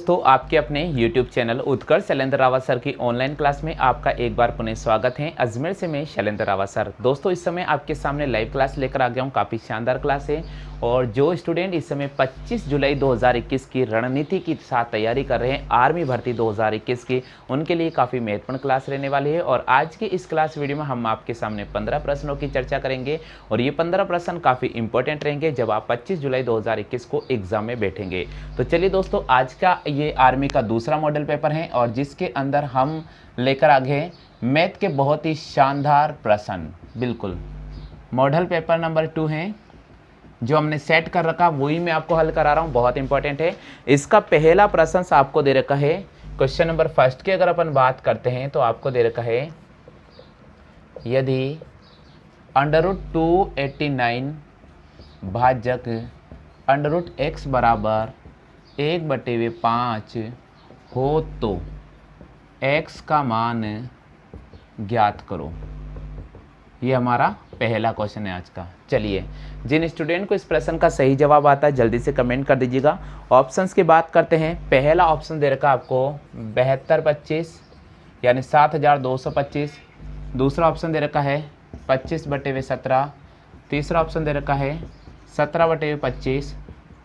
दोस्तों, आपके अपने YouTube चैनल उत्कर्ष शैलेंद्र रावत सर की ऑनलाइन क्लास में आपका एक बार पुनः स्वागत है। अजमेर से मैं शैलेंद्र रावत सर। दोस्तों, इस समय आपके सामने लाइव क्लास लेकर आ गया हूँ। काफ़ी शानदार क्लास है और जो स्टूडेंट इस समय 25 जुलाई 2021 की रणनीति के साथ तैयारी कर रहे हैं आर्मी भर्ती 2021 की, उनके लिए काफ़ी महत्वपूर्ण क्लास रहने वाली है। और आज की इस क्लास वीडियो में हम आपके सामने 15 प्रश्नों की चर्चा करेंगे और ये 15 प्रश्न काफ़ी इंपॉर्टेंट रहेंगे जब आप 25 जुलाई 2021 को एग्जाम में बैठेंगे। तो चलिए दोस्तों, आज का ये आर्मी का दूसरा मॉडल पेपर है और जिसके अंदर हम लेकर आ गए मैथ के बहुत ही शानदार प्रश्न। बिल्कुल मॉडल पेपर नंबर 2 है जो हमने सेट कर रखा, वही मैं आपको हल करा रहा हूँ। बहुत इंपॉर्टेंट है। इसका पहला प्रश्न आपको दे रखा है क्वेश्चन नंबर फर्स्ट की अगर अपन बात करते हैं तो आपको दे रखा है यदि √289 भाजक √x बराबर 1/5 हो तो x का मान ज्ञात करो। ये हमारा पहला क्वेश्चन है आज का। चलिए, जिन स्टूडेंट को इस प्रश्न का सही जवाब आता है जल्दी से कमेंट कर दीजिएगा। ऑप्शंस की बात करते हैं। पहला ऑप्शन दे रखा आपको 7225 यानी 7225। दूसरा ऑप्शन दे रखा है 25/17। तीसरा ऑप्शन दे रखा है 17/25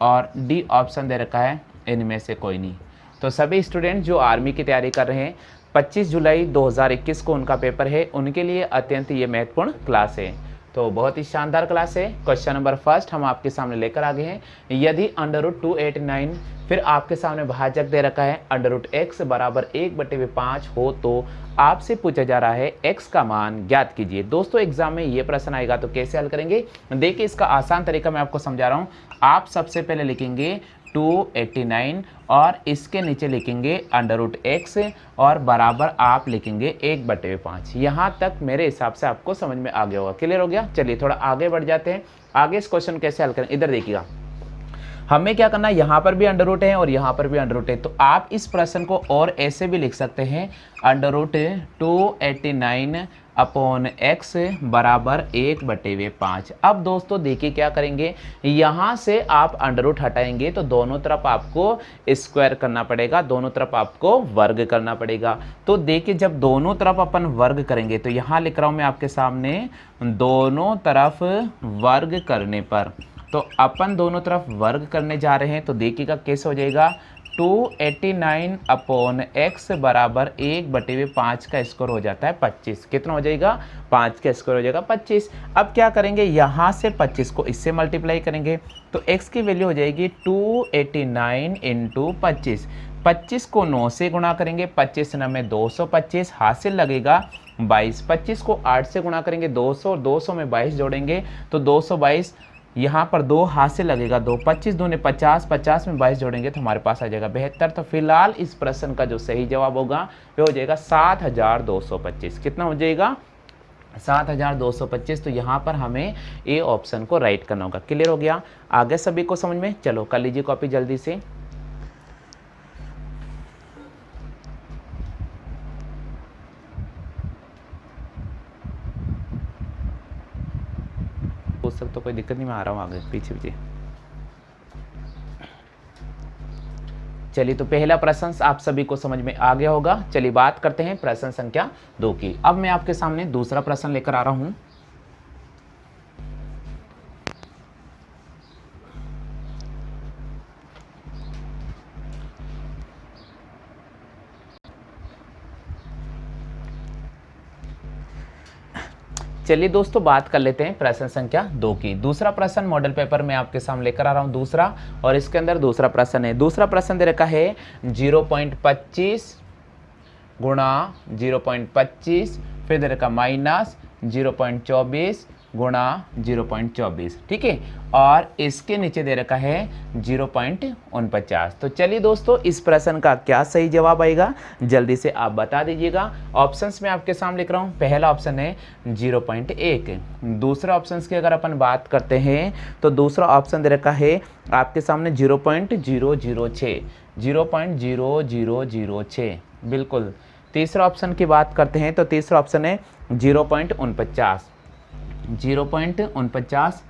और डी ऑप्शन दे रखा है इनमें से कोई नहीं। तो सभी स्टूडेंट जो आर्मी की तैयारी कर रहे हैं 25 जुलाई 2021 को उनका पेपर है, उनके लिए अत्यंत ये महत्वपूर्ण क्लास है। तो बहुत ही शानदार क्लास है। क्वेश्चन नंबर फर्स्ट हम आपके सामने लेकर आ गए हैं। यदि √289 फिर आपके सामने भाजक दे रखा है √x बराबर 1/5 हो तो आपसे पूछा जा रहा है x का मान ज्ञात कीजिए। दोस्तों, एग्जाम में ये प्रश्न आएगा तो कैसे हल करेंगे, देखिए इसका आसान तरीका मैं आपको समझा रहा हूँ। आप सबसे पहले लिखेंगे 289 और इसके नीचे लिखेंगे √x और बराबर आप लिखेंगे 1/5। यहाँ तक मेरे हिसाब से आपको समझ में आ गया होगा। क्लियर हो गया। चलिए थोड़ा आगे बढ़ जाते हैं। आगे इस क्वेश्चन कैसे हल करें, इधर देखिएगा। हमें क्या करना है, यहाँ पर भी अंडर है और यहाँ पर भी अंडर है। तो आप इस प्रश्न को और ऐसे भी लिख सकते हैं √289 अपॉन x बराबर 1/5। अब दोस्तों देखिए क्या करेंगे, यहाँ से आप अंडर रूट हटाएंगे तो दोनों तरफ आपको स्क्वायर करना पड़ेगा, दोनों तरफ आपको वर्ग करना पड़ेगा। तो देखिए जब दोनों तरफ अपन वर्ग करेंगे तो यहाँ लिख रहा हूँ मैं आपके सामने दोनों तरफ वर्ग करने पर, तो अपन दोनों तरफ वर्ग करने जा रहे हैं। तो देखिएगा कैसे हो जाएगा, 289 अपॉन x बराबर 1/5 का स्क्वायर हो जाता है 25। कितना हो जाएगा, 5 का स्क्वायर हो जाएगा 25। अब क्या करेंगे, यहाँ से 25 को इससे मल्टीप्लाई करेंगे तो x की वैल्यू हो जाएगी 289 × 25। 25 को 9 से गुणा करेंगे, 25 9 225, हासिल लगेगा 22। 25 को 8 से गुणा करेंगे 200 और 200 में 22 जोड़ेंगे तो 222। यहाँ पर 2 हाथ से लगेगा 2, 25 दूने 50, 50 में 22 जोड़ेंगे तो हमारे पास आ जाएगा 72। तो फिलहाल इस प्रश्न का जो सही जवाब होगा वो हो जाएगा 7225। कितना हो जाएगा, 7225। तो यहाँ पर हमें ए ऑप्शन को राइट करना होगा। क्लियर हो गया। आगे सभी को समझ में, चलो कर लीजिए कॉपी जल्दी से। पूछ सकते, तो कोई दिक्कत नहीं, मैं आ रहा हूँ आगे पीछे पीछे। चलिए, तो पहला प्रश्न आप सभी को समझ में आ गया होगा। चलिए बात करते हैं प्रश्न संख्या 2 की। अब मैं आपके सामने दूसरा प्रश्न लेकर आ रहा हूँ। चलिए दोस्तों, बात कर लेते हैं प्रश्न संख्या 2 की। दूसरा प्रश्न मॉडल पेपर में आपके सामने लेकर आ रहा हूं दूसरा, और इसके अंदर दूसरा प्रश्न है। दूसरा प्रश्न दे रखा है 0.25 गुणा 0.25, फिर दे रखा -0.24 गुणा 0.24, ठीक है, और इसके नीचे दे रखा है 0.49। तो चलिए दोस्तों, इस प्रश्न का क्या सही जवाब आएगा जल्दी से आप बता दीजिएगा। ऑप्शंस में आपके सामने लिख रहा हूँ। पहला ऑप्शन है 0.1। दूसरा ऑप्शन की अगर अपन बात करते हैं तो दूसरा ऑप्शन दे रखा है आपके सामने 0.006, 0.0006। बिल्कुल। तीसरा ऑप्शन की बात करते हैं तो तीसरा ऑप्शन है 0.49, 0.49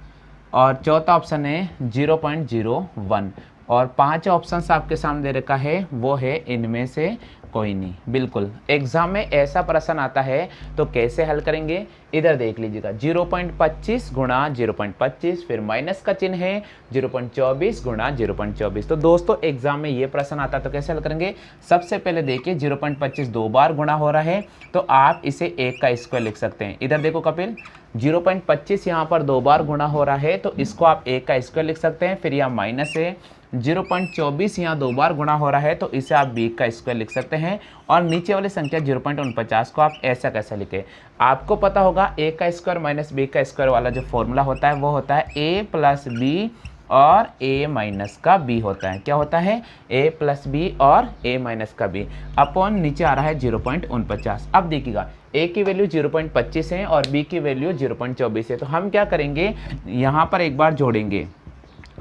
और चौथा ऑप्शन है 0.01। और 5 ऑप्शंस आपके सामने दे रखा है, वो है इनमें से कोई नहीं। बिल्कुल एग्जाम में ऐसा प्रश्न आता है तो कैसे हल करेंगे, इधर देख लीजिएगा 0.25 गुणा 0.25, फिर माइनस का चिन्ह है 0.24 गुणा 0.24। तो दोस्तों एग्जाम में ये प्रश्न आता है तो कैसे हल करेंगे, सबसे पहले देखिए 0.25 दो बार गुणा हो रहा है तो आप इसे 1 का स्क्वायर लिख सकते हैं। इधर देखो कपिल 0.25 यहाँ पर दो बार गुणा हो रहा है तो इसको आप 1 का स्क्वायर लिख सकते हैं। फिर यहाँ माइनस है 0.24 यहाँ दो बार गुणा हो रहा है तो इसे आप b का स्क्वायर लिख सकते हैं। और नीचे वाली संख्या 0.49 को आप ऐसा कैसे लिखें, आपको पता होगा a का स्क्वायर माइनस b का स्क्वायर वाला जो फॉर्मूला होता है वो होता है a प्लस b और a माइनस का b होता है। क्या होता है, a प्लस b और a माइनस का b अपॉन नीचे आ रहा है 0.49। अब देखिएगा a की वैल्यू 0.25 है और b की वैल्यू 0.24 है, तो हम क्या करेंगे, यहाँ पर एक बार जोड़ेंगे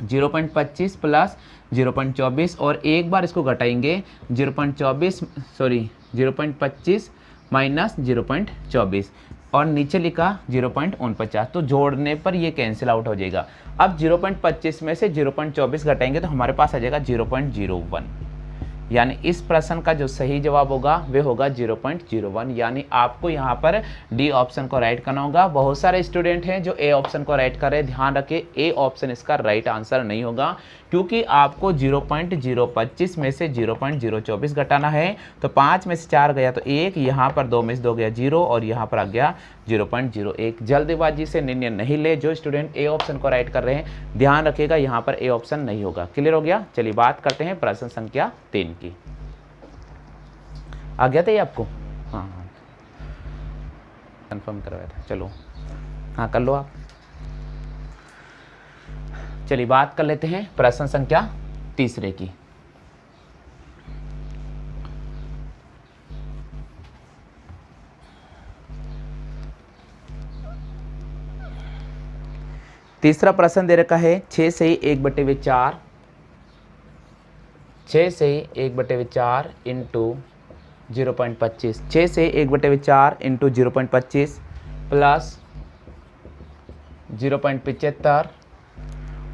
0.25 प्लस 0.24 और एक बार इसको घटाएंगे 0.25 माइनस 0.24 और नीचे लिखा 0.49, तो जोड़ने पर ये कैंसिल आउट हो जाएगा। अब 0.25 में से 0.24 घटाएंगे तो हमारे पास आ जाएगा 0.01, यानी इस प्रश्न का जो सही जवाब होगा वह होगा 0.01। यानी आपको यहाँ पर डी ऑप्शन को राइट करना होगा। बहुत सारे स्टूडेंट हैं जो ए ऑप्शन को राइट कर रहे हैं, ध्यान रखें ए ऑप्शन इसका राइट आंसर नहीं होगा, क्योंकि आपको 0.025 में से 0.024 घटाना है। तो 5 में से 4 गया तो 1, यहाँ पर 2 में से 2 गया 0 और यहाँ पर आ गया 0.01। जल्दबाजी से निर्णय नहीं ले, जो स्टूडेंट ए ऑप्शन को राइट कर रहे हैं ध्यान रखिएगा यहाँ पर ए ऑप्शन नहीं होगा। क्लियर हो गया। चलिए बात करते हैं प्रश्न संख्या 3 की। आ गया था ये आपको, हाँ कंफर्म करवाया था, चलो हाँ कर लो आप। चलिए बात कर लेते हैं प्रश्न संख्या 3 की। तीसरा प्रश्न दे रखा है 6 से 1/4, 6 से 1/4 इंटू 0.25, 6 से 1/4 इंटू 0.25 प्लस 0.75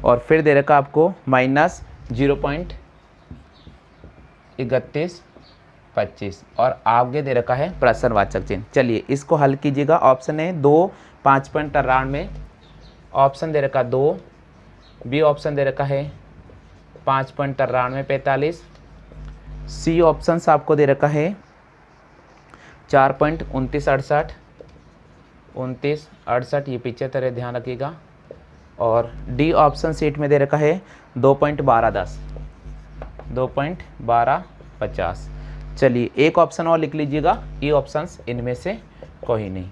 और फिर दे रखा आपको माइनस 0.3125 और आगे दे रखा है प्रश्नवाचक चिन्ह। चलिए इसको हल कीजिएगा। ऑप्शन है 2 5.93, ऑप्शन दे रखा 2, बी ऑप्शन दे रखा है 5.93 45, सी ऑप्शन आपको दे रखा है 4.2968 2968, ये पीछे तरह ध्यान रखिएगा। और डी ऑप्शन सीट में दे रखा है 2.1210 2.1250। चलिए एक ऑप्शन और लिख लीजिएगा, ये ऑप्शंस इनमें से कोई नहीं।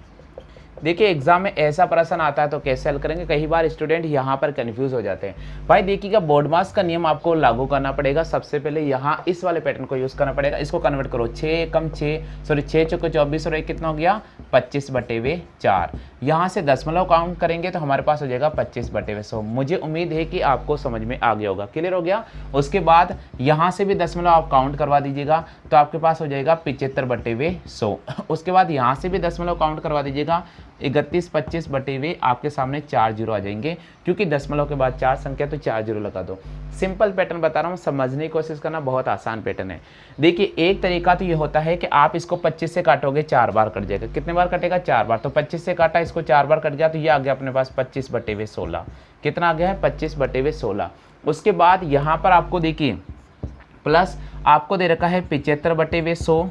देखिए एग्जाम में ऐसा प्रश्न आता है तो कैसे हल करेंगे, कई बार स्टूडेंट यहाँ पर कंफ्यूज हो जाते हैं। भाई देखिएगा बोर्ड मास का नियम आपको लागू करना पड़ेगा। सबसे पहले यहाँ इस वाले पैटर्न को यूज़ करना पड़ेगा। इसको कन्वर्ट करो 6 कम 6 सॉरी 6 चौके 24 और 1 कितना हो गया 25/4। यहाँ से दशमलव काउंट करेंगे तो हमारे पास हो जाएगा 25/100। मुझे उम्मीद है कि आपको समझ में आ गया होगा। क्लियर हो गया। उसके बाद यहाँ से भी दशमलव आप काउंट करवा दीजिएगा तो आपके पास हो जाएगा 75/100। उसके बाद यहाँ से भी दशमलव काउंट करवा दीजिएगा 31/25 आपके सामने 4 जीरो आ जाएंगे, क्योंकि दशमलव के बाद 4 संख्या तो 4 जीरो लगा दो। सिंपल पैटर्न बता रहा हूँ, समझने की कोशिश करना, बहुत आसान पैटर्न है। देखिए एक तरीका तो ये होता है कि आप इसको 25 से काटोगे 4 बार कट जाएगा। कितने बार कटेगा 4 बार, तो 25 से काटा इसको 4 बार कट गया तो ये आ गया अपने पास 25/16। कितना आ गया है 25/16। उसके बाद यहाँ पर आपको देखिए प्लस आपको दे रखा है 75/100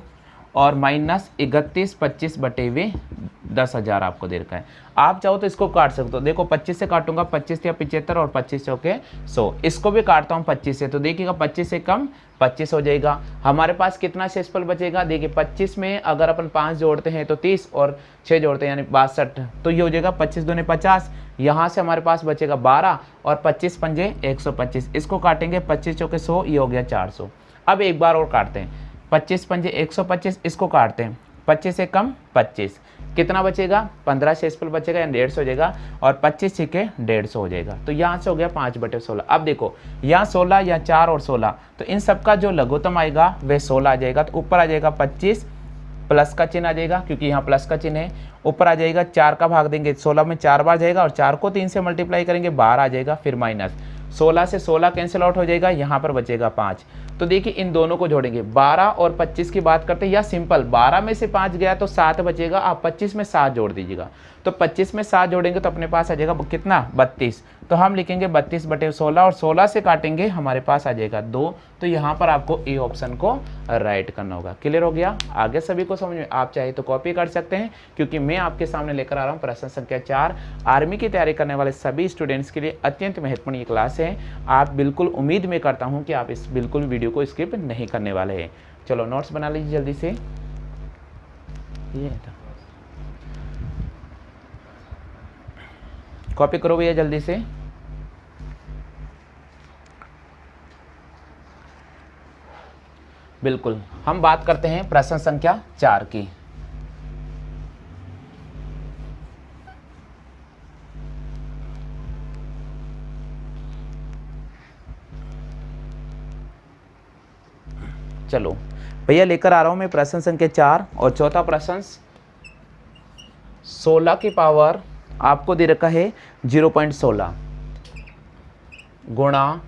और माइनस 31/25/10,000 आपको दे रखा है। आप चाहो तो इसको काट सकते हो। देखो 25 से काटूंगा 25 या 75 और 25 चौके 100, इसको भी काटता हूँ 25 से, तो देखिएगा 25 से कम 25 हो जाएगा। हमारे पास कितना शेषफल बचेगा, देखिए 25 में अगर अपन 5 जोड़ते हैं तो 30 और 6 जोड़ते हैं यानी 62, तो ये हो जाएगा 25 दूने 50। यहाँ से हमारे पास बचेगा 12 और 25 पंजे 125, इसको काटेंगे 25 चौके 100, ये हो गया 400। अब एक बार और काटते हैं 25 पंजे 125, इसको काटते हैं 25 से कम 25, कितना बचेगा 15 शेषफल बचेगा या 150 हो जाएगा और 25 छिके 150 हो जाएगा। तो यहाँ से हो गया 5/16। अब देखो यहाँ 16 या 4 और 16, तो इन सबका जो लघुत्तम आएगा वह 16 आ जाएगा। तो ऊपर आ जाएगा 25, प्लस का चिन्ह आ जाएगा क्योंकि यहाँ प्लस का चिन्ह है। ऊपर आ जाएगा 4 का भाग देंगे 16 में 4 बार जाएगा और 4 को 3 से मल्टीप्लाई करेंगे 12 आ जाएगा, फिर माइनस 16 से 16 कैंसिल आउट हो जाएगा, यहाँ पर बचेगा 5। तो देखिए इन दोनों को जोड़ेंगे, 12 और 25 की बात करते हैं, या सिंपल 12 में से 5 गया तो 7 बचेगा, आप 25 में 7 जोड़ दीजिएगा। तो 25 में 7 जोड़ेंगे तो अपने पास आ जाएगा कितना, 32। तो हम लिखेंगे 32/16 और 16 से काटेंगे हमारे पास आ जाएगा 2। तो यहाँ पर आपको ए ऑप्शन को राइट करना होगा। क्लियर हो गया? आगे सभी को समझ में? आप चाहे तो कॉपी कर सकते हैं, क्योंकि मैं आपके सामने लेकर आ रहा हूँ प्रश्न संख्या 4। आर्मी की तैयारी करने वाले सभी स्टूडेंट्स के लिए अत्यंत महत्वपूर्ण ये क्लास है। आप बिल्कुल उम्मीद में करता हूँ कि आप इस बिल्कुल वीडियो को स्किप नहीं करने वाले हैं। चलो नोट्स बना लीजिए जल्दी से। ये था, कॉपी करो भैया जल्दी से। बिल्कुल, हम बात करते हैं प्रश्न संख्या 4 की। चलो भैया लेकर आ रहा हूं मैं प्रश्न संख्या 4 और चौथा प्रश्न 16 की पावर आपको दे रखा है 0.16 गुणा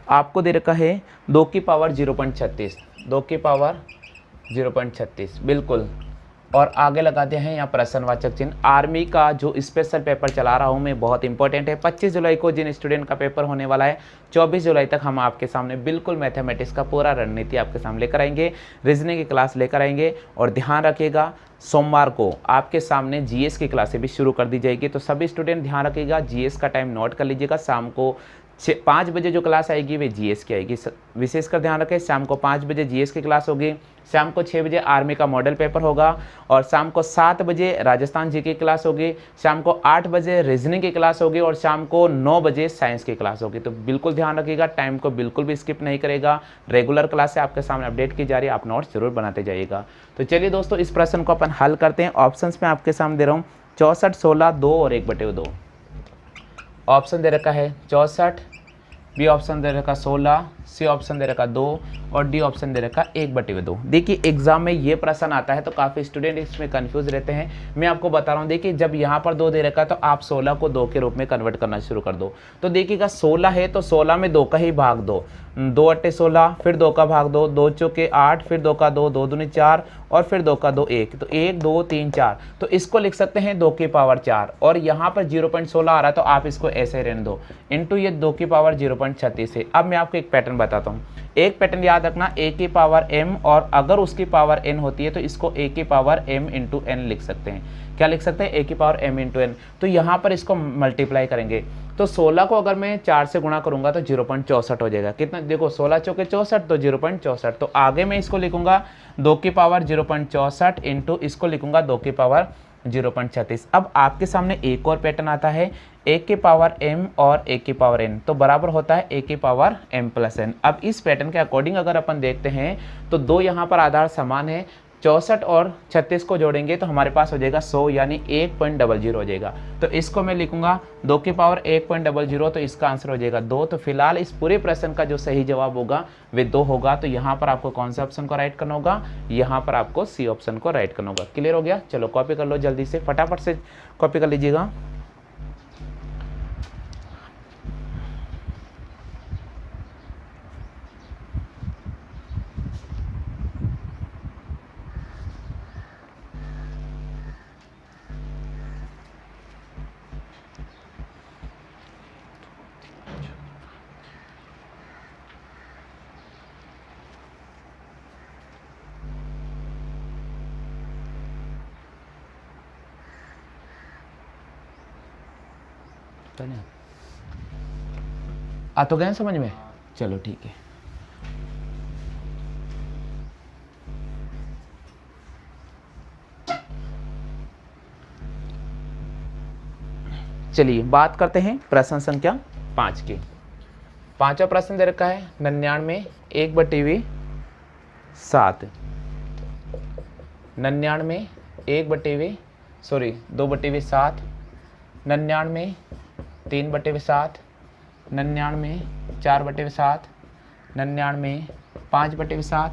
आपको दे रखा है 2 की पावर 0.36, 2 की पावर 0.36। बिल्कुल, और आगे लगाते हैं यहाँ प्रश्नवाचक चिन्ह। आर्मी का जो स्पेशल पेपर चला रहा हूँ मैं, बहुत इंपॉर्टेंट है। 25 जुलाई को जिन स्टूडेंट का पेपर होने वाला है, 24 जुलाई तक हम आपके सामने बिल्कुल मैथमेटिक्स का पूरा रणनीति आपके सामने लेकर आएंगे, रीजनिंग की क्लास लेकर आएंगे। और ध्यान रखिएगा सोमवार को आपके सामने जीएस की क्लासें भी शुरू कर दी जाएगी। तो सभी स्टूडेंट ध्यान रखिएगा, जीएस का टाइम नोट कर लीजिएगा। शाम को 5 बजे जो क्लास आएगी वे जीएस की आएगी, विशेषकर ध्यान रखें। शाम को 5 बजे जीएस की क्लास होगी, शाम को 6 बजे आर्मी का मॉडल पेपर होगा, और शाम को 7 बजे राजस्थान जी की क्लास होगी, शाम को 8 बजे रीजनिंग की क्लास होगी, और शाम को 9 बजे साइंस की क्लास होगी। तो बिल्कुल ध्यान रखिएगा, टाइम को बिल्कुल भी स्किप नहीं करेगा। रेगुलर क्लास से आपके सामने अपडेट की जा रही है, आप नोट्स जरूर बनाते जाइएगा। तो चलिए दोस्तों, इस प्रश्न को अपन हल करते हैं। ऑप्शन में आपके सामने दे रहा हूँ 64, 16, 2 और 1/2। ऑप्शन दे रखा है 64, बी ऑप्शन दे रखा 16, सी ऑप्शन दे रखा 2 और डी ऑप्शन दे रखा 1/2। देखिए एग्जाम में ये प्रश्न आता है तो काफ़ी स्टूडेंट इसमें कंफ्यूज रहते हैं। मैं आपको बता रहा हूँ, देखिए जब यहाँ पर 2 दे रखा है तो आप 16 को 2 के रूप में कन्वर्ट करना शुरू कर दो। तो देखिएगा 16 है तो 16 में 2 का ही भाग दो, 2/16, फिर 2 का भाग दो, 2 चौके 8, फिर 2 का 2, 2 दूनी 4 और फिर 2 का 2 1। तो 1 2 3 4, तो इसको लिख सकते हैं 2 की पावर 4। और यहाँ पर 0.16 आ रहा है तो आप इसको ऐसे रहने दो, इंटू ये 2 की पावर 0.36 है। अब मैं आपको एक पैटर्न बताता हूँ। एक पैटर्न याद रखना, a की पावर m, और अगर उसकी पावर n होती है तो इसको a की पावर m इंटू n लिख सकते हैं। क्या लिख सकते हैं? a की पावर m इंटू n। तो यहाँ पर इसको मल्टीप्लाई करेंगे तो 16 को अगर मैं 4 से गुणा करूंगा तो 0.64 हो जाएगा। कितना? देखो 16 चौके 64, तो 0.64। तो आगे मैं इसको लिखूंगा 2 की पावर 0.64 इंटू इसको लिखूंगा 2 की पावर 0.36। अब आपके सामने एक और पैटर्न आता है, a की पावर m और a की पावर n, तो बराबर होता है a की पावर m प्लस n। अब इस पैटर्न के अकॉर्डिंग अगर अपन देखते हैं तो 2 यहाँ पर आधार समान है, 64 और 36 को जोड़ेंगे तो हमारे पास हो जाएगा 100, यानी 1.00 हो जाएगा। तो इसको मैं लिखूंगा 2 की पावर 1.00, तो इसका आंसर हो जाएगा 2। तो फिलहाल इस पूरे प्रश्न का जो सही जवाब होगा वे 2 होगा। तो यहाँ पर आपको कौन सा ऑप्शन को राइट करना होगा? यहाँ पर आपको सी ऑप्शन को राइट करना होगा। क्लियर हो गया? चलो कॉपी कर लो जल्दी से, फटाफट से कॉपी कर लीजिएगा। आ तो गए समझ में? चलो ठीक है। चलिए बात करते हैं प्रश्न संख्या 5 की। 5वां प्रश्न दे रखा है 99 1/7, 99 2/7, 99 3/7, 99 4/7, 99 5/7,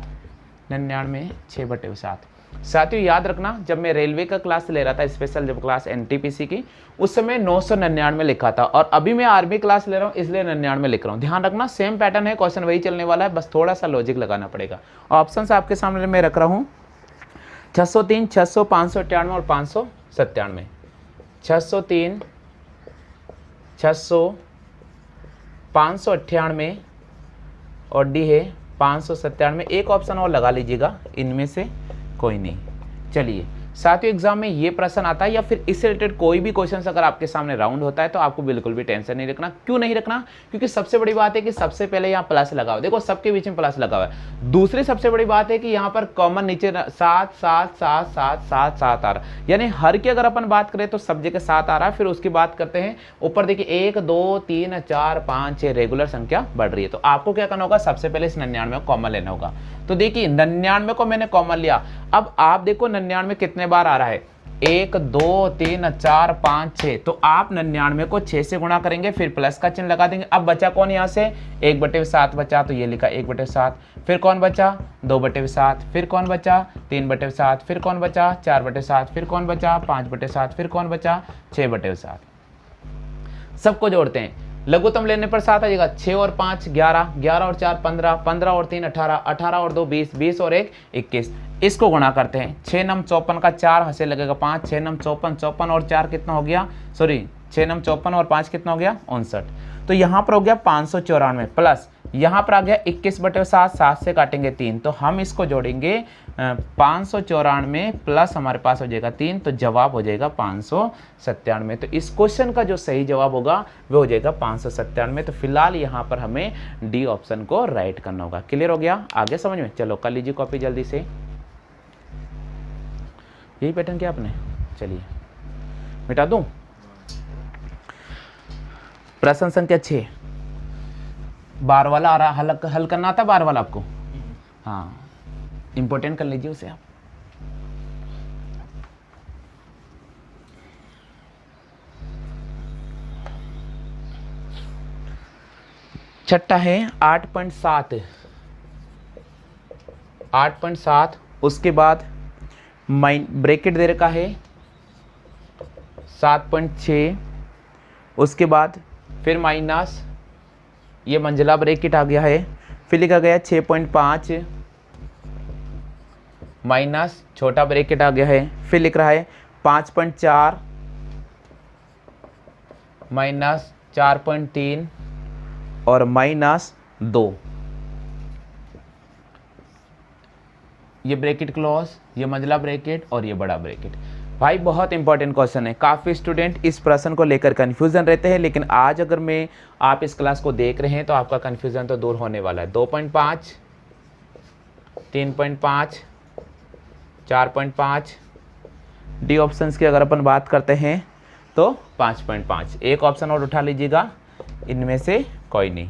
99 6/7। साथियों याद रखना, जब मैं रेलवे का क्लास ले रहा था, स्पेशल जब क्लास एनटीपीसी की, उस समय 999 लिखा था, और अभी मैं आर्मी क्लास ले रहा हूँ इसलिए 99 लिख रहा हूँ। ध्यान रखना, सेम पैटर्न है, क्वेश्चन वही चलने वाला है, बस थोड़ा सा लॉजिक लगाना पड़ेगा। ऑप्शन आपके सामने मैं रख रहा हूँ 603, 600, 598 और 597। 603, 600, 598 और डी है 597। एक ऑप्शन और लगा लीजिएगा, इनमें से कोई नहीं। चलिए साथियों, एग्जाम में ये प्रश्न आता है या फिर इससे रिलेटेड कोई भी क्वेश्चन अगर आपके सामने राउंड होता है तो आपको बिल्कुल भी टेंशन नहीं रखना। क्यों नहीं रखना? क्योंकि सबसे बड़ी बात है कि सबसे पहले यहाँ प्लस लगा हुआ है, देखो सबके बीच में प्लस लगा हुआ है। दूसरी सबसे बड़ी बात है कि यहाँ पर कॉमन नीचे 7 7 7 7 7 7 आ रहा है, यानी हर की अगर अपन बात करें तो सब जगह 7 आ रहा है। फिर उसकी बात करते हैं ऊपर, देखिए 1 2 3 4 5 6 रेगुलर संख्या बढ़ रही है। तो आपको क्या करना होगा, सबसे पहले इस 99 को कॉमन लेना होगा। तो देखिए 99 को मैंने कॉमन लिया, अब आप देखो 99 कितने बार आ रहा है, 1 2 3 4 5 6। तो आप 99 को 6 से गुणा करेंगे, फिर प्लस का चिन्ह लगा देंगे। अब बचा कौन यहाँ से, 1/7 बचा, तो ये लिखा 1/7। फिर कौन बचा, 2/7। फिर कौन बचा, 3/7। फिर कौन बचा, 4/7। फिर कौन बचा, 5/7। फिर कौन बचा, 6/7। सबको जोड़ते हैं, लघुत्तम लेने पर 7 आ जाएगा। 6 और 5 11, 11 और 4 15, 15 और 3 18, 18 और 2 20, 20 और 1 21। इसको गुणा करते हैं, 6 नम 54 का 4 हंसे लगेगा 5, 6 नम 54, 54 और 4 कितना हो गया, सॉरी 6 नम 54 और 5 कितना हो गया, 59। तो यहाँ पर हो गया 594 प्लस यहाँ पर आ गया 21/7, 7 से काटेंगे 3, तो हम इसको जोड़ेंगे 594 प्लस हमारे पास हो जाएगा 3, तो जवाब हो जाएगा 597। तो इस क्वेश्चन का जो सही जवाब होगा वो हो जाएगा 597। तो फिलहाल यहाँ पर हमें डी ऑप्शन को राइट करना होगा। क्लियर हो गया, आगे समझ में? चलो कर लीजिए कॉपी जल्दी से। यही पैटर्न क्या आपने, चलिए मिटा दूं। प्रश्न संख्या 6 बार वाला आ रहा, हल करना आता बार वाला आपको? हाँ, इंपॉर्टेंट कर लीजिए उसे आप। छठा है 8.7, 8.7। उसके बाद ब्रैकेट दे रखा है 7.6। उसके बाद फिर माइनस, ये मंजिला ब्रैकेट आ गया है। फिर लिखा गया 6.5 माइनस छोटा ब्रैकेट आ गया है। फिर लिख रहा है 5.4 माइनस 4.3 और माइनस 2। ये ब्रैकेट क्लोज, ये मंजिला ब्रैकेट और ये बड़ा ब्रैकेट। भाई बहुत इंपॉर्टेंट क्वेश्चन है, काफ़ी स्टूडेंट इस प्रश्न को लेकर कन्फ्यूजन रहते हैं, लेकिन आज अगर मैं आप इस क्लास को देख रहे हैं तो आपका कन्फ्यूजन तो दूर होने वाला है। 2.5, 3.5, 4.5। डी ऑप्शंस की अगर अपन बात करते हैं तो 5.5। एक ऑप्शन और उठा लीजिएगा, इनमें से कोई नहीं।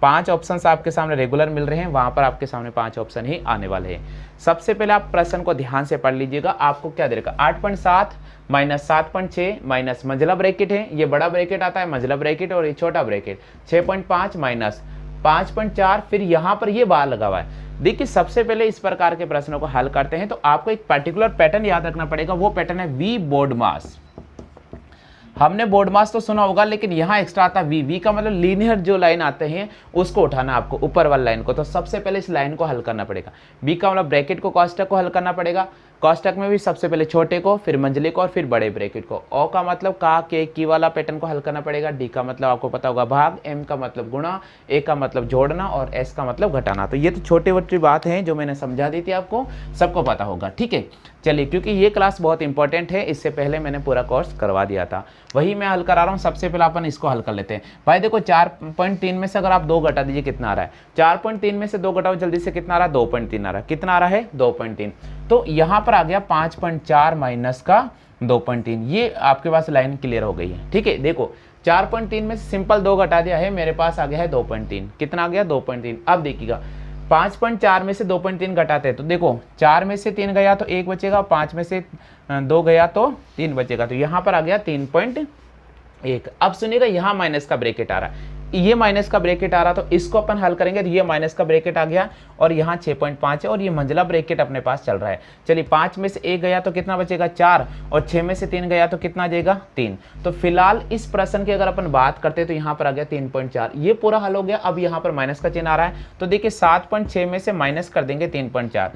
5 ऑप्शंस आपके सामने रेगुलर मिल रहे हैं, वहां पर आपके सामने 5 ऑप्शन ही आने वाले हैं। सबसे पहले आप प्रश्न को ध्यान से पढ़ लीजिएगा, आपको क्या दे रखा, 8.7 माइनस 7.6 माइनस मंजिला ब्रैकेट है, ये बड़ा ब्रैकेट आता है मंजिला ब्रैकेट और ये छोटा ब्रैकेट, 6.5 माइनस 5.4। फिर यहाँ पर ये बार लगा हुआ है। देखिए सबसे पहले इस प्रकार के प्रश्नों को हल करते हैं तो आपको एक पर्टिकुलर पैटर्न याद रखना पड़ेगा, वो पैटर्न है वी बोर्ड मास। हमने बोर्ड मास तो सुना होगा, लेकिन यहाँ एक्स्ट्रा आता वी। वी का मतलब लीनियर जो लाइन आते हैं उसको उठाना आपको, ऊपर वाली लाइन को। तो सबसे पहले इस लाइन को हल करना पड़ेगा। बी का मतलब ब्रैकेट को, कोष्ठक को हल करना पड़ेगा। कोष्ठक में भी सबसे पहले छोटे को, फिर मंजिले को और फिर बड़े ब्रैकेट को। ओ का मतलब का, के, की वाला पैटर्न को हल करना पड़ेगा। डी का मतलब आपको पता होगा भाग, एम का मतलब गुणा, ए का मतलब जोड़ना और एस का मतलब घटाना। तो ये तो छोटी मोटी बात है जो मैंने समझा दी थी, आपको सबको पता होगा। ठीक है, चलिए, क्योंकि ये क्लास बहुत इंपॉर्टेंट है, इससे पहले मैंने पूरा कोर्स करवा दिया था, वही मैं हल करा रहा हूँ। सबसे पहले अपन इसको हल कर लेते हैं। भाई देखो 4.3 में से अगर आप 2 घटा दीजिए कितना आ रहा है, 4.3 में से 2 घटाओ जल्दी से, कितना आ रहा है, 2.3 आ रहा है। कितना आ रहा है, 2.3। तो यहाँ पर आ गया 5.4 माइनस का 2.3। ये आपके पास लाइन क्लियर हो गई है। ठीक है, देखो 4.3 में से सिंपल 2 घटा दिया है, मेरे पास आ गया है 2.3। कितना आ गया, 2.3। अब देखिएगा 5.4 में से 2.3 घटाते हैं तो देखो 4 में से 3 गया तो 1 बचेगा, 5 में से 2 गया तो 3 बचेगा। तो यहाँ पर आ गया 3.1। अब सुनिएगा यहाँ माइनस का ब्रैकेट आ रहा है, ये माइनस का ब्रैकेट आ रहा, तो इसको अपन हल करेंगे तो ये माइनस का ब्रैकेट आ गया और यहाँ 6.5 है और ये मंझला ब्रैकेट अपने पास चल रहा है। चलिए 5 में से 1 गया तो कितना बचेगा 4 और 6 में से 3 गया तो कितना आ जाएगा 3। तो फिलहाल इस प्रश्न की अगर अपन बात करते हैं तो यहाँ पर आ गया 3.4, ये पूरा हल हो गया। अब यहाँ पर माइनस का चिन्ह आ रहा है तो देखिए 7.6 में से माइनस कर देंगे 3.4,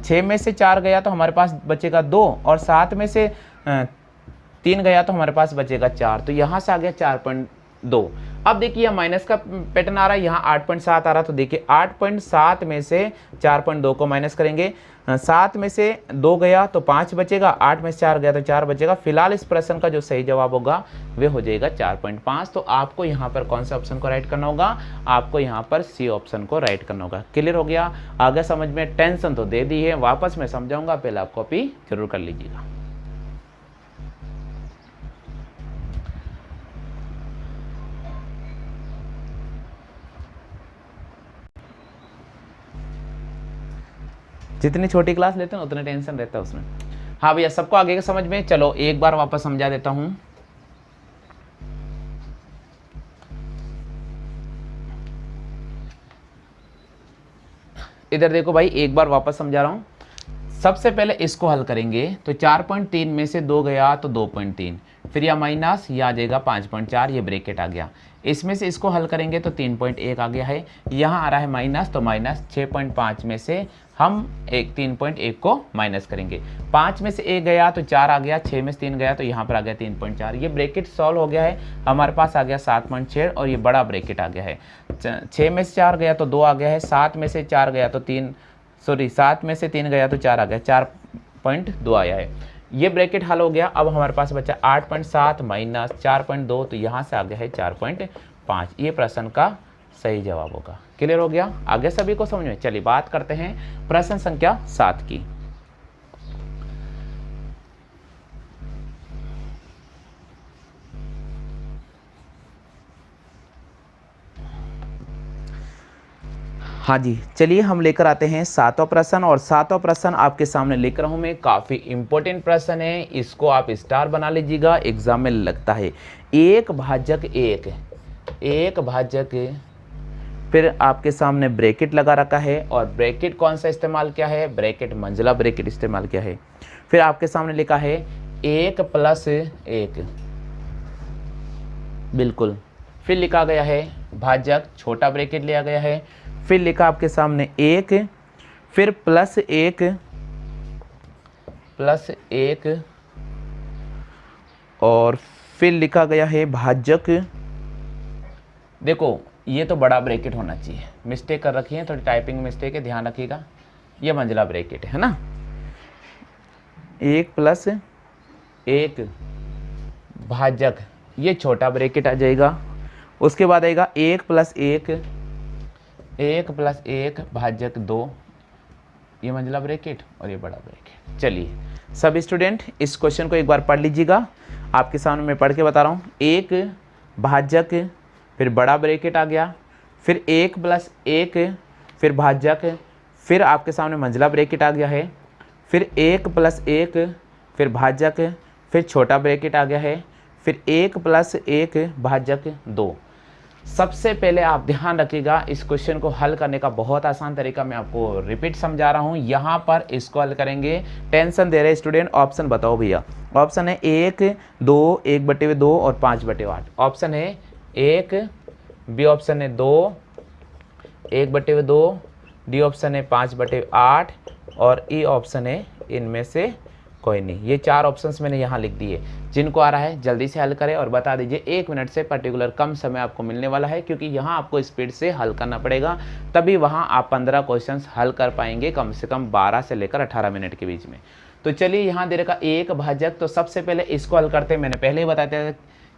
6 में से 4 गया तो हमारे पास बचेगा 2 और 7 में से 3 गया तो हमारे पास बचेगा 4, तो यहाँ से आ गया 4.2। अब देखिए माइनस का पैटर्न आ रहा है, यहाँ 8.7 आ रहा है, तो देखिए 8.7 में से 4.2 को माइनस करेंगे, 7 में से 2 गया तो 5 बचेगा, 8 में से 4 गया तो 4 बचेगा। फिलहाल इस प्रश्न का जो सही जवाब होगा वे हो जाएगा 4.5। तो आपको यहाँ पर कौन सा ऑप्शन को राइट करना होगा, आपको यहाँ पर सी ऑप्शन को राइट करना होगा। क्लियर हो गया? आगे समझ में? टेंशन तो दे दी है, वापस मैं समझाऊंगा, पहले आप कॉपी जरूर कर लीजिएगा। जितनी छोटी क्लास लेते हैं उतने टेंशन रहता है उसमें। हाँ भैया, सबको आगे का समझ में? चलो एक बार वापस समझा देता हूं। इधर देखो भाई, एक बार वापस समझा रहा हूं। सबसे पहले इसको हल करेंगे तो 4.3 में से 2 गया तो 2.3, फिर या माइनस या आ जाएगा 5.4, ये ब्रैकेट आ गया। इसमें से इसको हल करेंगे तो 3.1 आ गया है, यहाँ आ रहा है माइनस, तो माइनस 6.5 में से हम 3.1 को माइनस करेंगे। 5 में से 1 गया तो 4 आ गया, 6 में से 3 गया तो यहाँ पर आ गया 3.4। ये ब्रैकेट सॉल्व हो गया है, हमारे पास आ गया 7.6 और ये बड़ा ब्रैकेट आ गया है। 6 में से 4 गया तो 2 आ गया है, 7 में से 4 गया तो 7 में से 3 गया तो 4 आ गया, 4.2 आया है। ये ब्रैकेट हल हो गया। अब हमारे पास बचा 8.7 माइनस 4.2, तो यहाँ से आ गया है 4.5। ये प्रश्न का सही जवाब होगा। क्लियर हो गया? आगे सभी को समझ में? चलिए बात करते हैं प्रश्न संख्या 7 की। हाँ जी, चलिए हम लेकर आते हैं 7वां प्रश्न, और 7वां प्रश्न आपके सामने लेकर हूं मैं। काफ़ी इंपॉर्टेंट प्रश्न है, इसको आप स्टार बना लीजिएगा, एग्जाम में लगता है। एक भाजक फिर आपके सामने ब्रैकेट लगा रखा है, और ब्रैकेट कौन सा इस्तेमाल किया है, ब्रैकेट मंझला ब्रैकेट इस्तेमाल किया है। फिर आपके सामने लिखा है 1 + 1, बिल्कुल। फिर लिखा गया है भाजक, छोटा ब्रैकेट लिया गया है। फिर लिखा आपके सामने 1, फिर +1 और फिर लिखा गया है भाजक। देखो ये तो बड़ा ब्रैकेट होना चाहिए, मिस्टेक कर रखी है, थोड़ी टाइपिंग मिस्टेक है, ध्यान रखिएगा। ये मंझला ब्रैकेट है ना, 1 + 1 भाजक, ये छोटा ब्रैकेट आ जाएगा। उसके बाद आएगा 1 + 1 भाजक 2, ये मंझला ब्रैकेट और ये बड़ा ब्रैकेट। चलिए सब स्टूडेंट इस क्वेश्चन को एक बार पढ़ लीजिएगा, आपके सामने मैं पढ़ के बता रहा हूँ। 1 भाजक, फिर बड़ा ब्रैकेट आ गया, फिर 1 + 1 फिर भाजक, फिर आपके सामने मंझला ब्रैकेट आ गया है, फिर 1 + 1 फिर भाजक, फिर छोटा ब्रैकेट आ गया है, फिर 1 + 1 भाजक 2। सबसे पहले आप ध्यान रखिएगा, इस क्वेश्चन को हल करने का बहुत आसान तरीका मैं आपको रिपीट समझा रहा हूँ। यहाँ पर इसको हल करेंगे, टेंशन दे रहे स्टूडेंट। ऑप्शन बताओ भैया, ऑप्शन है 1, 2, 1/2 और 5/8। ऑप्शन है 1, बी ऑप्शन है 2, 1/2, डी ऑप्शन है 5/8 और ई ऑप्शन है इनमें से कोई नहीं। ये 4 ऑप्शंस मैंने यहाँ लिख दिए। जिनको आ रहा है जल्दी से हल करें और बता दीजिए। 1 मिनट से पर्टिकुलर कम समय आपको मिलने वाला है, क्योंकि यहाँ आपको स्पीड से हल करना पड़ेगा, तभी वहाँ आप 15 क्वेश्चंस हल कर पाएंगे, कम से कम 12 से लेकर 18 मिनट के बीच में। तो चलिए यहाँ दे रखा 1 भाजक, तो सबसे पहले इसको हल करते हैं। मैंने पहले ही बताया था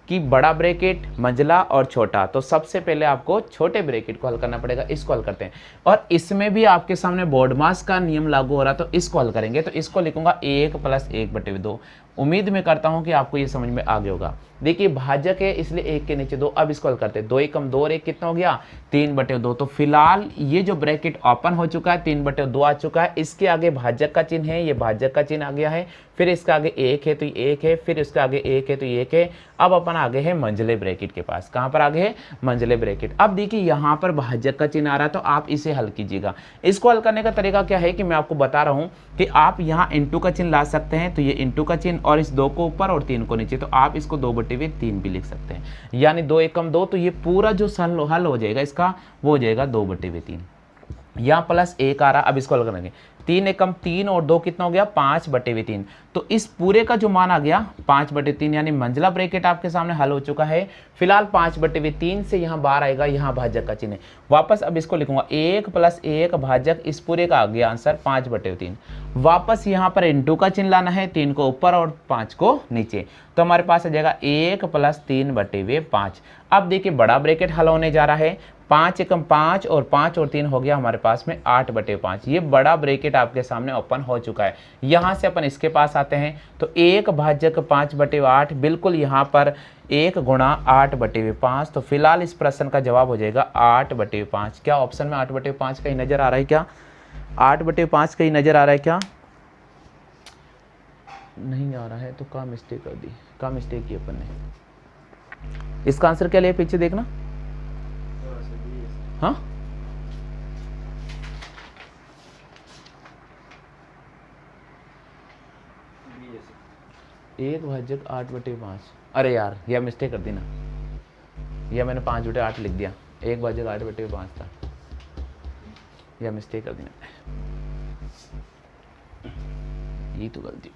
कि बड़ा ब्रैकेट, मंझला और छोटा, तो सबसे पहले आपको छोटे ब्रैकेट को हल करना पड़ेगा। इसको हल करते हैं, और इसमें भी आपके सामने बोर्ड मास का नियम लागू हो रहा है, तो इसको हल करेंगे। तो इसको लिखूंगा 1 + 1/2। उम्मीद मैं करता हूं कि आपको ये समझ में आ गया होगा। देखिए भाजक है इसलिए 1 के नीचे 2, अब इसको हल करते हैं। 2 एकम 2 और 1 कितना हो गया 3/2। तो फिलहाल ये जो ब्रैकेट ओपन हो चुका है 3/2 आ चुका है, इसके आगे भाजक का चिन्ह है, ये भाजक का चिन्ह आ गया है, फिर इसके आगे 1 है तो ये 1 है, फिर इसके आगे 1 है तो ये 1 है। अब अपन आगे है मंझले ब्रैकेट के पास। कहां पर आगे है मंझले ब्रैकेट। अब देखिए यहां पर भाजक का चिन्ह आ रहा है तो आप इसे हल कीजिएगा। इसको हल करने का तरीका क्या है कि मैं आपको बता रहा हूं कि आप यहां इंटू का चिन्ह ला सकते हैं, तो ये इंटू का चिन्ह और इस 2 को ऊपर और 3 को नीचे, तो आप इसको 2/3 भी लिख सकते हैं, यानी 2 एकम 2। तो ये पूरा जो हल हो जाएगा इसका वो हो जाएगा 2/3। यहाँ प्लस 1 आ रहा, अब इसको हल करेंगे। 3 एकम 3 और 2 कितना हो गया 5/3। तो इस पूरे का जो मान आ गया 5/3, यानी मंझला ब्रैकेट आपके सामने हल हो चुका है। फिलहाल 5/3 से यहाँ बाहर आएगा, यहाँ भाजक का चिन्ह है। वापस अब इसको लिखूंगा 1 + 1 भाजक, इस पूरे का आ गया आंसर 5/3। वापस यहाँ पर इंटू का चिन्ह लाना है, 3 को ऊपर और 5 को नीचे, तो हमारे पास आ जाएगा 1 + 3/5। अब देखिए बड़ा ब्रैकेट हल होने जा रहा है। 5 एकम 5 और 5 और 3 हो गया हमारे पास में 8/5। ये बड़ा ब्रैकेट आपके सामने ओपन हो चुका है। यहाँ से अपन इसके पास आते हैं, तो 1 भाजक 5/8 बिल्कुल यहाँ पर 1 गुणा 8/5। तो फिलहाल इस प्रश्न का जवाब हो जाएगा 8/5। क्या ऑप्शन में 8/5 कहीं नजर आ रहा है क्या? 8/5 कहीं नजर आ रहा है क्या? नहीं आ रहा है तो क्या मिस्टेक कर दी, क्या मिस्टेक की अपन ने। इसका आंसर क्या लिया पीछे देखना। हाँ 1 भाजक 8/5। अरे यार यह मिस्टेक कर दी ना, यह मैंने 5/8 लिख दिया, 1 भाजक 8/5 था, यह मिस्टेक कर दी ना, ये तो गलती।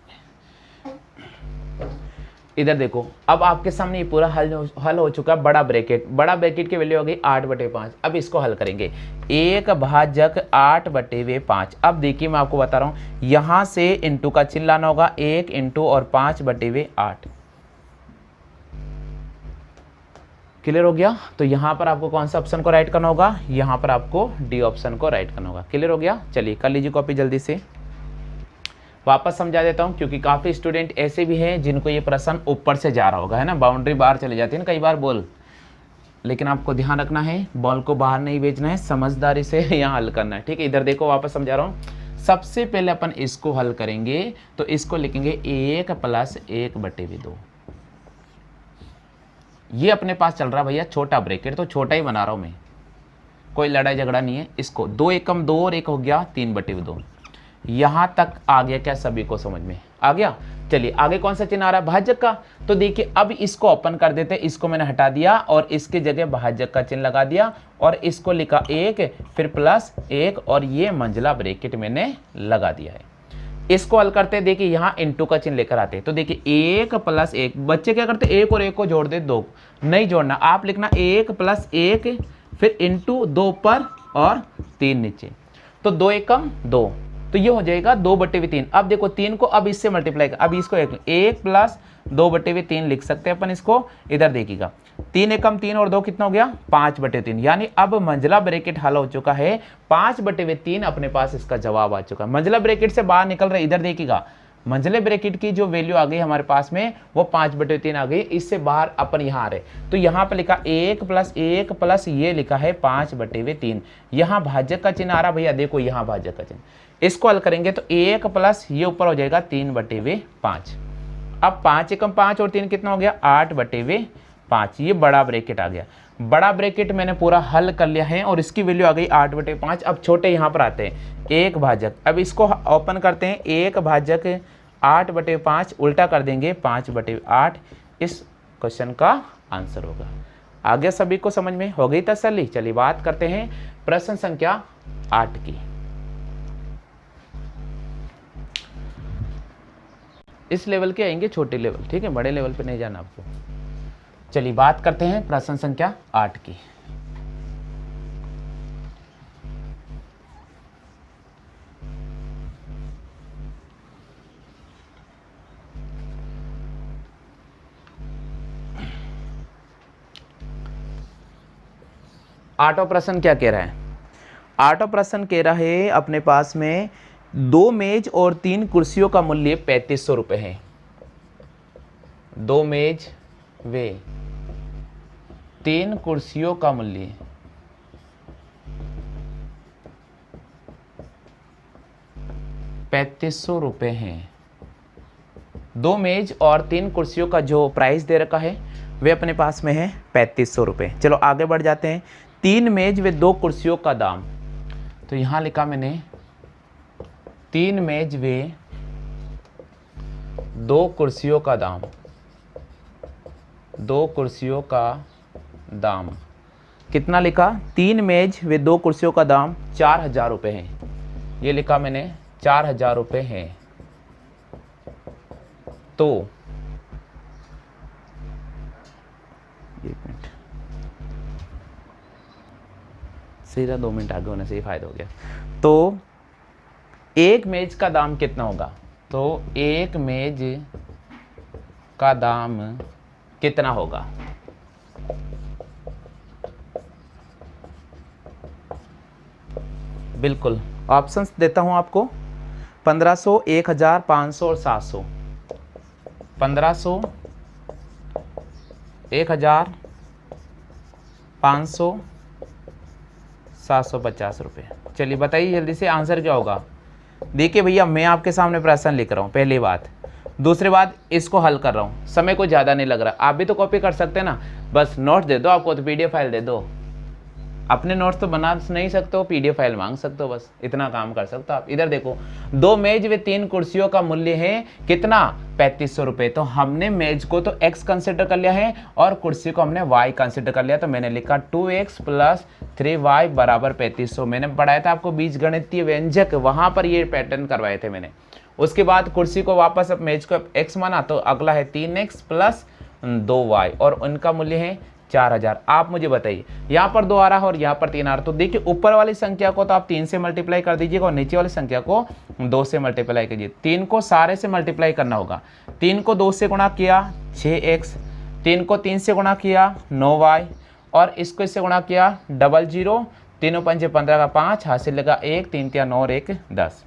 इधर देखो अब आपके सामने ये पूरा हल हो चुका है। बड़ा ब्रैकेट की वैल्यू हो गई 8/5। अब इसको हल करेंगे 1 भाजक 8/5। अब देखिए मैं आपको बता रहा हूं, यहां से इंटू का चिन्ह लाना होगा, 1 इंटू और 5/8। क्लियर हो गया। तो यहां पर आपको कौन सा ऑप्शन को राइट करना होगा, यहां पर आपको डी ऑप्शन को राइट करना होगा। क्लियर हो गया। चलिए कर लीजिए कॉपी जल्दी से। वापस समझा देता हूं क्योंकि काफ़ी स्टूडेंट ऐसे भी हैं जिनको ये प्रश्न ऊपर से जा रहा होगा, है ना, बाउंड्री बाहर चले जाती है ना कई बार बॉल, लेकिन आपको ध्यान रखना है बॉल को बाहर नहीं भेजना है, समझदारी से यहाँ हल करना है। ठीक है, इधर देखो वापस समझा रहा हूँ। सबसे पहले अपन इसको हल करेंगे, तो इसको लिखेंगे 1 + 1/2। ये अपने पास चल रहा भैया छोटा ब्रैकेट, तो छोटा ही बना रहा हूँ मैं, कोई लड़ाई झगड़ा नहीं है। इसको 2 एकम 2 और 1 हो गया 3/2। यहां तक आ गया क्या? सभी को समझ में आ गया। चलिए आगे कौन सा चिन्ह आ रहा है? भाजक का। तो देखिए अब इसको ओपन कर देते हैं, इसको मैंने हटा दिया और इसके जगह भाजक का चिन्ह लगा दिया और इसको लिखा 1 फिर +1 और ये मंझला ब्रैकेट मैंने लगा दिया है। इसको हल करते हैं, देखिए यहाँ इंटू का चिन्ह लेकर आते हैं, तो देखिए 1 + 1। बच्चे क्या करते हैं 1 और 1 को जोड़ दे, 2 नहीं जोड़ना, आप लिखना 1 + 1 फिर इंटू 2 ऊपर और 3 नीचे, तो 2 एकम 2, तो ये हो जाएगा 2/3। अब देखो 3 को अब इससे मल्टीप्लाई कर, अब इसको 1 + 2/3 लिख सकते हैं अपन इसको। इधर देखिएगा 3 एकम 3 और 2 कितना हो गया 5/3, यानी अब मंझला ब्रैकेट हल हो चुका है। 5/3 अपने पास इसका जवाब आ चुका है। मंझला ब्रैकेट से बाहर निकल रहे, इधर देखिएगा मंझले ब्रैकेट की जो वैल्यू आ गई हमारे पास में वो 5/3 आ गई। इससे बाहर अपन यहाँ आ रहे, तो यहाँ पर लिखा 1 + 1 प्लस ये लिखा है 5/3। यहाँ भाजक का चिन्ह आ रहा भैया, देखो यहाँ भाजक का चिन्ह। इसको हल करेंगे तो 1 प्लस ये ऊपर हो जाएगा 3/5। अब 5 एकम 5 और 3 कितना हो गया 8/5। ये बड़ा ब्रैकेट आ गया। बड़ा ब्रैकेट मैंने पूरा हल कर लिया है और इसकी वैल्यू आ गई 8/5। अब छोटे यहाँ पर आते हैं 1 भाजक, अब इसको ओपन करते हैं 1 भाजक 8/5 उल्टा कर देंगे 5/8। इस क्वेश्चन का आंसर होगा। आगे सभी को समझ में हो गई तसल्ली। चलिए बात करते हैं प्रश्न संख्या 8 की। इस लेवल के आएंगे छोटे लेवल, ठीक है, बड़े लेवल पे नहीं जाना आपको। चलिए बात करते हैं प्रश्न संख्या 8 की। आठवां प्रश्न क्या कह रहा है? आठवां प्रश्न कह रहा है अपने पास में 2 मेज और 3 कुर्सियों का मूल्य 3500 रुपये है। 2 मेज व 3 कुर्सियों का मूल्य 3500 रुपये है। 2 मेज और 3 कुर्सियों का जो प्राइस दे रखा है वे अपने पास में है 3500 रुपये। चलो आगे बढ़ जाते हैं। 3 मेज व 2 कुर्सियों का दाम, तो यहाँ लिखा मैंने 3 मेज व 2 कुर्सियों का दाम, 2 कुर्सियों का दाम कितना लिखा? 3 मेज व 2 कुर्सियों का दाम 4000 रुपये है। ये लिखा मैंने 4000 रुपये है। तो एक मिनट, सीधा 2 मिनट आगे होने से ही फायदा हो गया। तो एक मेज का दाम कितना होगा? तो एक मेज का दाम कितना होगा? बिल्कुल ऑप्शंस देता हूं आपको, 1500, 1000, 500 और 700। 1500, 1000, 500, 750 रुपये। चलिए बताइए जल्दी से आंसर क्या होगा। देखिए भैया मैं आपके सामने प्रश्न लिख रहा हूँ, पहली बात। दूसरी बात, इसको हल कर रहा हूँ, समय को ज़्यादा नहीं लग रहा। आप भी तो कॉपी कर सकते हैं ना, बस नोट दे दो, आपको तो PDF फाइल दे दो। अपने नोट्स तो बना नहीं सकते हो, PDF फाइल मांग सकते हो, बस इतना काम कर सकते हो आप। इधर देखो, 2 मेज व 3 कुर्सियों का मूल्य है कितना? 3500 रुपये। तो हमने मेज को तो x कंसिडर कर लिया है और कुर्सी को हमने y कंसिडर कर लिया। तो मैंने लिखा 2x + 3y = 3500। मैंने पढ़ाया था आपको बीजगणितीय व्यंजक, वहां पर ये पैटर्न करवाए थे मैंने। उसके बाद कुर्सी को वापस अब मेज को x माना, तो अगला है 3x + 2y और उनका मूल्य है 4000। आप मुझे बताइए, यहाँ पर 2 आ रहा है और यहाँ पर 3 आ रहा है। तो देखिए ऊपर वाली संख्या को तो आप 3 से मल्टीप्लाई कर दीजिएगा और नीचे वाली संख्या को 2 से मल्टीप्लाई कीजिए। 3 को सारे से मल्टीप्लाई करना होगा। 3 को 2 से गुणा किया 6x, 3 को 3 से गुणा किया 9y और इसको इससे गुणा किया 00, 3 पंजे 15 का 5, हासिल लगा 1, 3 3 9 और 1 10।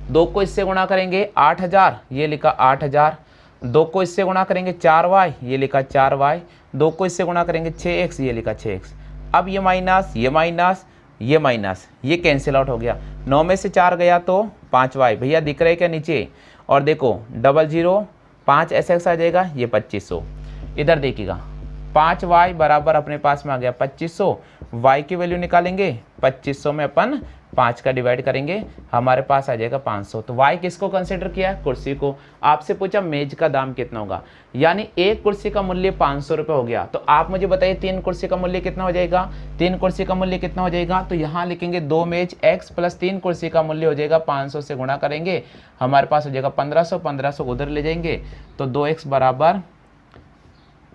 2 को इससे गुणा करेंगे 8000, ये लिखा 8000। 2 को इससे गुणा करेंगे 4y, ये लिखा 4y। 2 को इससे गुणा करेंगे 6x, ये लिखा 6x। अब ये माइनस, ये माइनस, ये माइनस, ये कैंसिल आउट हो गया। 9 में से 4 गया तो 5y। भैया दिख रहे क्या नीचे? और देखो 00, 5 SX आ जाएगा, ये 2500। इधर देखिएगा 5y बराबर अपने पास में आ गया 2500। y की वैल्यू निकालेंगे, 2500 में अपन 5 का डिवाइड करेंगे, हमारे पास आ जाएगा 500। तो y किसको कंसिडर किया? कुर्सी को। आपसे पूछा मेज का दाम कितना होगा, यानी एक कुर्सी का मूल्य 500 रुपये हो गया। तो आप मुझे बताइए 3 कुर्सी का मूल्य कितना हो जाएगा? 3 कुर्सी का मूल्य कितना हो जाएगा? तो यहाँ लिखेंगे 2 मेज x + 3 कुर्सी का मूल्य हो जाएगा 500 से गुणा करेंगे, हमारे पास हो जाएगा 1500। 1500 उधर ले जाएंगे तो 2x बराबर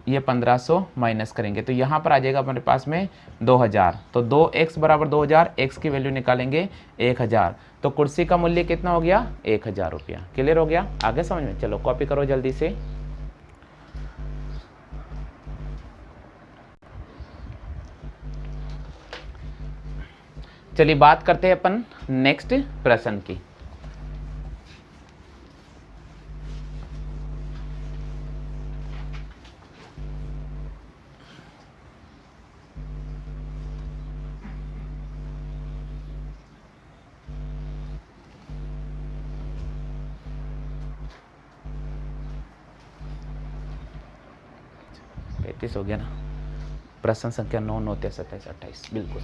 ये 1500 माइनस करेंगे तो यहाँ पर आ जाएगा हमारे पास में 2000। तो 2x बराबर 2000, x की वैल्यू निकालेंगे 1000। तो कुर्सी का मूल्य कितना हो गया? 1000 रुपया। क्लियर हो गया? आगे समझ में? चलो कॉपी करो जल्दी से। चलिए बात करते हैं अपन नेक्स्ट प्रश्न की। हो गया ना। प्रश्न संख्या 9, 9, 23, 27, 28 बिल्कुल।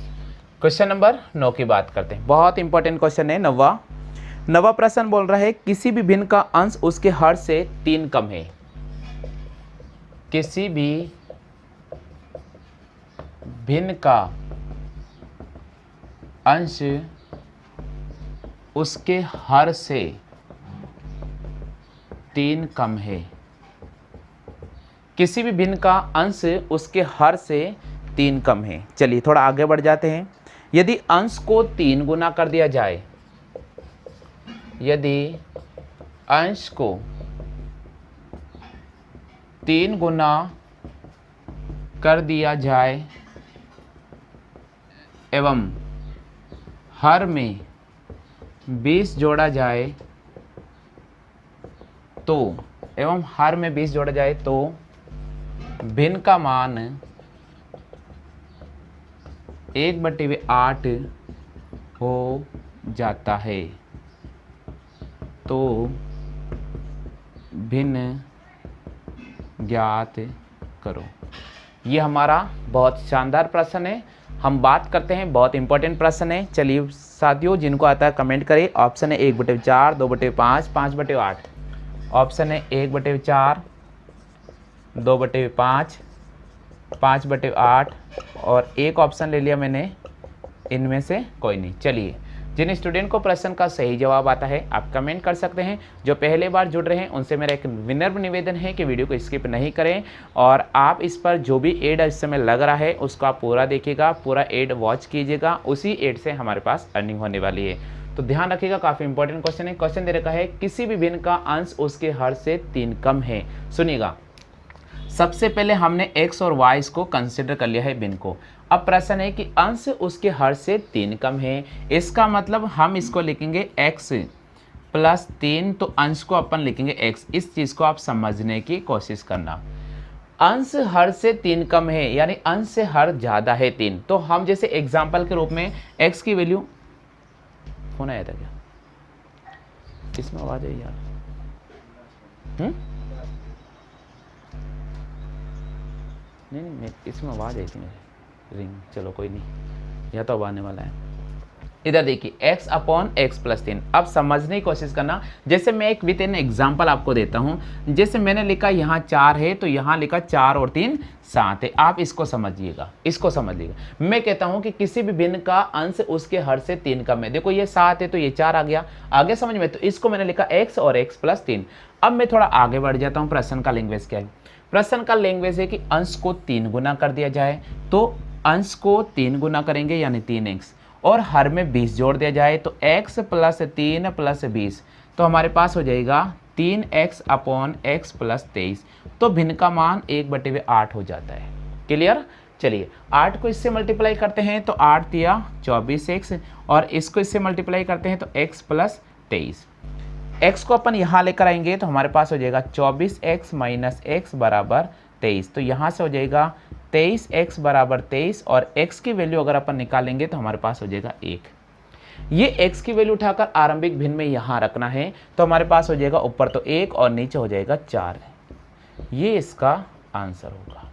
क्वेश्चन नंबर 9 की बात करते हैं। बहुत इंपॉर्टेंट क्वेश्चन है। नवा प्रश्न बोल रहा है किसी भी भिन्न का अंश उसके हर से 3 कम है। किसी भी भिन्न का अंश उसके हर से 3 कम है। किसी भी भिन्न का अंश उसके हर से 3 कम है। चलिए थोड़ा आगे बढ़ जाते हैं। यदि अंश को 3 गुना कर दिया जाए, यदि अंश को 3 गुना कर दिया जाए एवं हर में 20 जोड़ा जाए तो एवं हर में 20 जोड़ा जाए तो भिन्न का मान 1/8 हो जाता है। तो भिन्न ज्ञात करो। ये हमारा बहुत शानदार प्रश्न है। हम बात करते हैं, बहुत इंपॉर्टेंट प्रश्न है। चलिए साथियों, जिनको आता है कमेंट करें। ऑप्शन है 1/4, 2/5, 5/8। ऑप्शन है 1/4, 2/5, 5/8 और एक ऑप्शन ले लिया मैंने, इनमें से कोई नहीं। चलिए, जिन स्टूडेंट को प्रश्न का सही जवाब आता है आप कमेंट कर सकते हैं। जो पहले बार जुड़ रहे हैं उनसे मेरा एक विनम्र निवेदन है कि वीडियो को स्किप नहीं करें और आप इस पर जो भी एड इस समय लग रहा है उसको आप पूरा देखिएगा, पूरा एड वॉच कीजिएगा। उसी एड से हमारे पास अर्निंग होने वाली है। तो ध्यान रखिएगा, काफ़ी इंपॉर्टेंट क्वेश्चन है। क्वेश्चन दे रखा है किसी भी भिन्न का अंश उसके हर से 3 कम है। सुनिएगा, सबसे पहले हमने x और y को कंसिडर कर लिया है भिन्न को। अब प्रश्न है कि अंश उसके हर से 3 कम है। इसका मतलब हम इसको लिखेंगे x + 3, तो अंश को अपन लिखेंगे x। इस चीज़ को आप समझने की कोशिश करना। अंश हर से 3 कम है यानी अंश से हर ज़्यादा है 3। तो हम जैसे एग्जाम्पल के रूप में x की वैल्यू, फोन आया था क्या? इसमें आवाज़ है यार। नहीं, मैं इसमें आवाज़ आई थी मेरी रिंग। चलो कोई नहीं, यह तो अब आने वाला है। इधर देखिए x/x + 3। अब समझने की कोशिश करना। जैसे मैं एक विद इन एग्जाम्पल आपको देता हूँ। जैसे मैंने लिखा यहाँ 4 है तो यहाँ लिखा 4 और 3 7 है। आप इसको समझिएगा, इसको समझिएगा। मैं कहता हूँ कि किसी भी भिन्न का अंश उसके हर से 3 कम है। देखो ये 7 है तो ये 4 आ गया, आगे समझ में। तो इसको मैंने लिखा x और x + 3। अब मैं थोड़ा आगे बढ़ जाता हूँ। प्रश्न का लैंग्वेज क्या है? प्रश्न का लैंग्वेज है कि अंश को 3 गुना कर दिया जाए। तो अंश को 3 गुना करेंगे यानी 3x, और हर में 20 जोड़ दिया जाए तो x + 3 + 20, तो हमारे पास हो जाएगा 3x/x + 23। तो भिन्न का मान 1/8 हो जाता है। क्लियर? चलिए 8 को इससे मल्टीप्लाई करते हैं तो 8 × 24x, और इसको इससे मल्टीप्लाई करते हैं तो x + 23। x को अपन यहाँ लेकर आएंगे तो हमारे पास हो जाएगा 24x - x = 23। तो यहाँ से हो जाएगा 23x = 23, और x की वैल्यू अगर अपन निकालेंगे तो हमारे पास हो जाएगा 1। ये x की वैल्यू उठाकर आरंभिक भिन्न में यहाँ रखना है तो हमारे पास हो जाएगा ऊपर तो 1 और नीचे हो जाएगा 4। ये इसका आंसर होगा।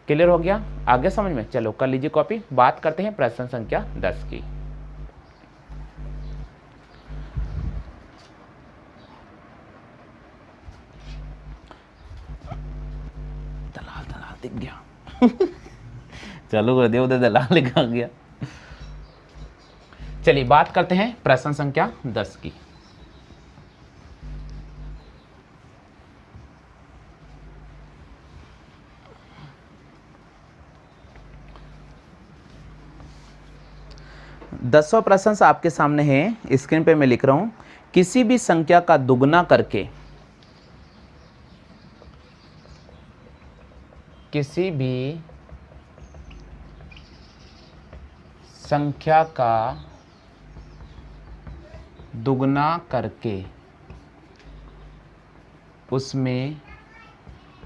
क्लियर हो गया? आगे समझ में? चलो कर लीजिए कॉपी। बात करते हैं प्रश्न संख्या 10 की। दलाल दिख गया। चलो कर दिया, उधर दलाल लिखा गया। चलिए बात करते हैं प्रश्न संख्या 10 की। दसवां प्रश्न आपके सामने है, स्क्रीन पे मैं लिख रहा हूं। किसी भी संख्या का दुगना करके, किसी भी संख्या का दुगना करके उसमें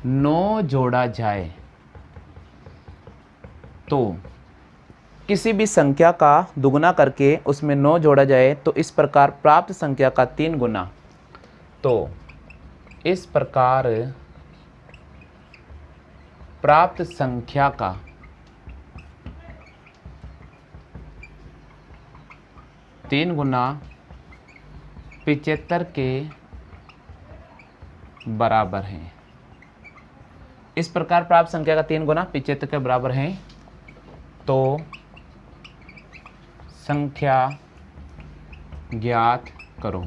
9 जोड़ा जाए तो, किसी भी संख्या का दुगना करके उसमें 9 जोड़ा जाए तो इस प्रकार प्राप्त संख्या का 3 गुना, तो इस प्रकार प्राप्त संख्या का 3 गुना 75 के बराबर है। इस प्रकार प्राप्त संख्या का 3 गुना 75 के बराबर है तो संख्या ज्ञात करो।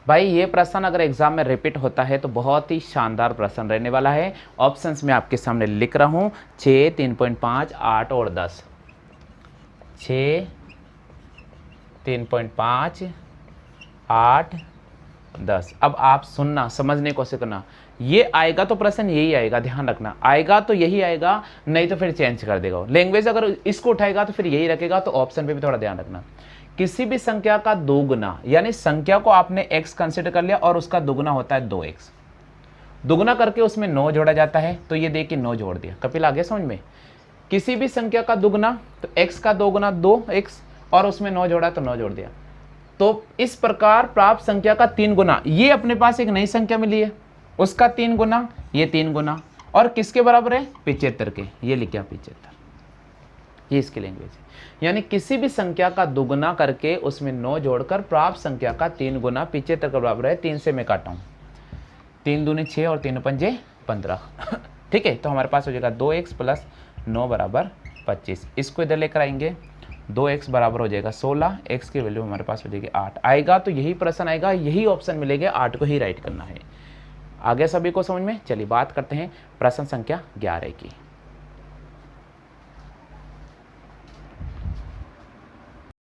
भाई ये प्रश्न अगर एग्जाम में रिपीट होता है तो बहुत ही शानदार प्रश्न रहने वाला है। ऑप्शंस में आपके सामने लिख रहा हूँ 6, 3.5, 8 और 10। 6, 3.5, 8, 10। अब आप सुनना, समझने की कोशिश करना। ये आएगा तो प्रश्न यही आएगा, ध्यान रखना। आएगा तो यही आएगा, नहीं तो फिर चेंज कर देगा। लैंग्वेज अगर इसको उठाएगा तो फिर यही रखेगा। तो ऑप्शन पे भी थोड़ा ध्यान रखना। किसी भी संख्या का दोगुना, यानी संख्या को आपने x कंसिडर कर लिया और उसका दोगुना होता है 2x, दोगुना करके उसमें 9 जोड़ा जाता है, तो ये देखिए 9 जोड़ दिया। कपिल आ गया समझ में? किसी भी संख्या का दुगुना, तो x का दोगुना 2x और उसमें 9 जोड़ा तो 9 जोड़ दिया। तो इस प्रकार प्राप्त संख्या का 3 गुना, ये अपने पास एक नई संख्या मिली है, उसका 3 गुना, ये 3 गुना, और किसके बराबर है? 75 के, ये लिखा 75, ये इसकी लैंग्वेज है। यानी किसी भी संख्या का दुगुना करके उसमें 9 जोड़कर प्राप्त संख्या का 3 गुना 75 के बराबर है। 3 से मैं काटा हूँ, 3 दूनी 6 और 3 पंजे 15। ठीक है, तो हमारे पास हो जाएगा 2x प्लस 9 बराबर 25। इसको इधर लेकर आएंगे, 2x बराबर हो जाएगा 16, x की वैल्यू हमारे पास हो जाएगी 8 आएगा। तो यही प्रश्न आएगा, यही ऑप्शन मिलेगा, 8 को ही राइट करना है। आगे सभी को समझ में? चलिए बात करते हैं प्रश्न संख्या 11 की।